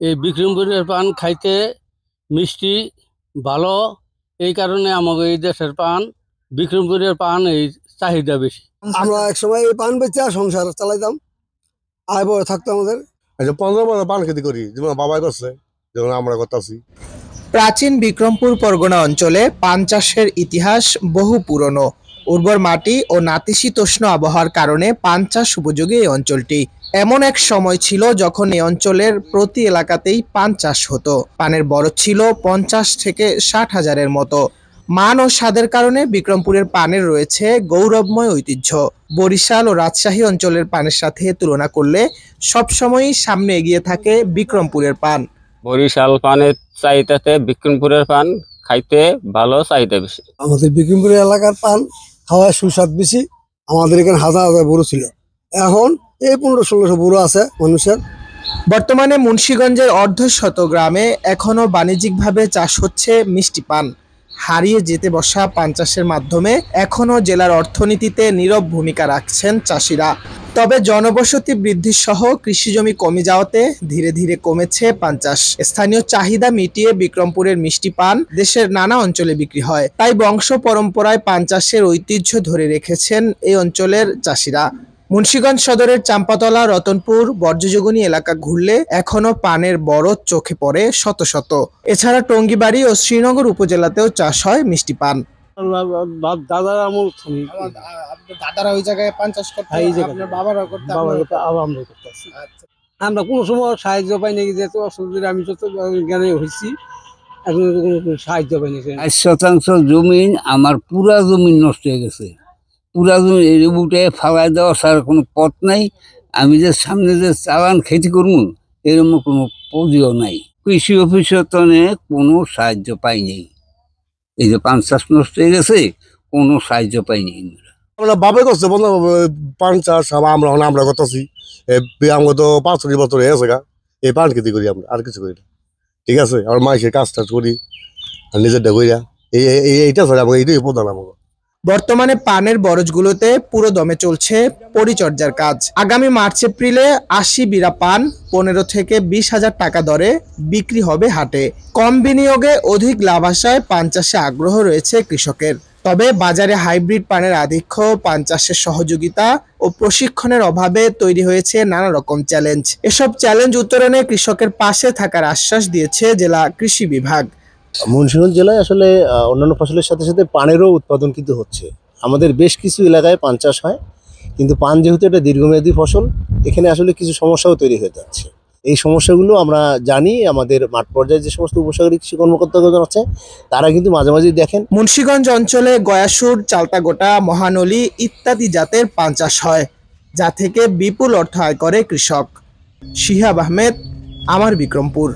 এই বিক্রমপুরের পান খাইতে মিষ্টি ভালো। এই কারণে আমাদের এই দেশের পান, বিক্রমপুরের পান এই চাহিদা বেশি। আমরা একসময় এই পান বেচে সংসার চালাইতাম, আয় বড় থাকতো আমাদের। আচ্ছা, 15 বছর পান খেতে করি, যেমন বাবাই করছে, যেমন আমরা করতেছি। প্রাচীন বিক্রমপুর পরগনা অঞ্চলে পান চাষের ইতিহাস বহু পুরনো। উর্বর মাটি ও নাতিশীতোষ্ণ আবহাওয়ার কারণে পান চাষ উপযোগী এই অঞ্চলটি। এমন এক সময় ছিল যখন এই অঞ্চলের প্রতি এলাকাতেই পান চাষ হতো। পানের বরজ ছিল 50 থেকে 60 হাজারের মতো। মান ও স্বাদের কারণে বিক্রমপুরের পানের রয়েছে গৌরবময় ঐতিহ্য। বরিশাল ও রাজশাহী অঞ্চলের পানের সাথে তুলনা করলে সবসময়ই সামনে এগিয়ে থাকে বিক্রমপুরের পান। বরিশাল পানের চাহিদাতে বিক্রমপুরের পান খাইতে ভালো, চাহিদা বেশি। আমাদের বিক্রমপুরের এলাকার পান খাওয়ায় সুস্বাদ বেশি। আমাদের এখানে হাজার হাজার বুড়ো ছিল, এখন এই 1500-1600 বুড়ো আছে মানুষের। বর্তমানে মুন্সিগঞ্জের অর্ধশত গ্রামে এখনো বাণিজ্যিকভাবে চাষ হচ্ছে মিষ্টি পান। হারিয়ে যেতে বসা পান চাষের মাধ্যমে এখনো জেলার অর্থনীতিতে নীরব ভূমিকা রাখছেন চাষিরা। তবে জনবসতি বৃদ্ধি সহ কৃষিজমি কমে যাওয়াতে ধীরে ধীরে কমেছে পান চাষ। স্থানীয় চাহিদা মিটিয়ে বিক্রমপুরের মিষ্টি পান দেশের নানা অঞ্চলে বিক্রি হয়। তাই বংশ পরম্পরায় পান চাষের ঐতিহ্য ধরে রেখেছেন এই অঞ্চলের চাষিরা। মুন্সিগঞ্জ সদরের চাম্পাতলা, রতনপুর, বর্জ্যযোগনী এলাকা ঘুরলে এখনো পানের বরজ চোখে পড়ে শত শত। এছাড়া টঙ্গীবাড়ি ও শ্রীনগর উপজেলাতেও চাষ হয় মিষ্টি পান। দাদার আমল দাদারা ওই জায়গায় পান চাষ করতে, আপনার বাবারা করতে, আমরা করতেছি। আমরা কোনো সময় সাহায্য পাইনি, যেহেতু অসুবিধা আমি যত জ্ঞানে হয়েছি এখন কোনো সাহায্য পাইনি। 8 শতাংশ জমিন আমার পুরা জমিন নষ্ট হয়ে গেছে। পুরা জমি এই বুটে ফালাই দেওয়া ছাড়া কোনো পথ নাই। আমি যে সামনে যে চালান খেতি করবো এরকম কোনো পুঁজিও নাই। কৃষি অফিসের তনে কোনো সাহায্য পাইনি। এই যে পান চাষ নষ্ট হয়ে গেছে, কোনো সাহায্য পাইনি। আমরা বাবাই করছে, পান চাষ আমরা করতেছি। আমরা তো 65 বছর হয়ে গেছে গা, এই পান খেতে করি আমরা, আর কিছু করি না। ঠিক আছে, আমার মাইসের কাজ টাজ করি আর নিজেরটা করিয়া এইটা ছাড়া আমাকে এইটাই প্রধান আমাকে। বর্তমানে পানের বরজগুলোতে পুরো দমে চলছে পরিচর্যার কাজ। আগামী মার্চ এপ্রিলে 80 বিড়া পান 15 থেকে 20 হাজার টাকা দরে বিক্রি হবে হাটে। কম বিনিয়োগে অধিক লাভ আশায় পান চাষে আগ্রহ রয়েছে কৃষকের। তবে বাজারে হাইব্রিড পানের আধিক্য, পান চাষের সহযোগিতা ও প্রশিক্ষণের অভাবে তৈরি হয়েছে নানা রকম চ্যালেঞ্জ। এসব চ্যালেঞ্জ উত্তরণে কৃষকের পাশে থাকার আশ্বাস দিয়েছে জেলা কৃষি বিভাগ। মুন্সিগঞ্জ জেলায় আসলে অন্যান্য ফসলের সাথে সাথে পানেরও উৎপাদন কিন্তু হচ্ছে। আমাদের বেশ কিছু এলাকায় পান চাষ হয়, কিন্তু পান যেহেতু একটা দীর্ঘমেয়াদী ফসল, এখানে আসলে কিছু সমস্যাও তৈরি হয়ে যাচ্ছে। এই সমস্যাগুলো আমরা জানি, আমাদের মাঠ পর্যায়ে যে সমস্ত উপসাগরিক কৃষি কর্মকর্তাগণ আছে তারা কিন্তু মাঝে মাঝেই দেখেন। মুন্সিগঞ্জ অঞ্চলে গয়াসুর, চালতাগোটা, মহানলী ইত্যাদি জাতের পান চাষ হয়, যা থেকে বিপুল অর্থ আয় করে কৃষক। শিহাব আহমেদ, আমার বিক্রমপুর।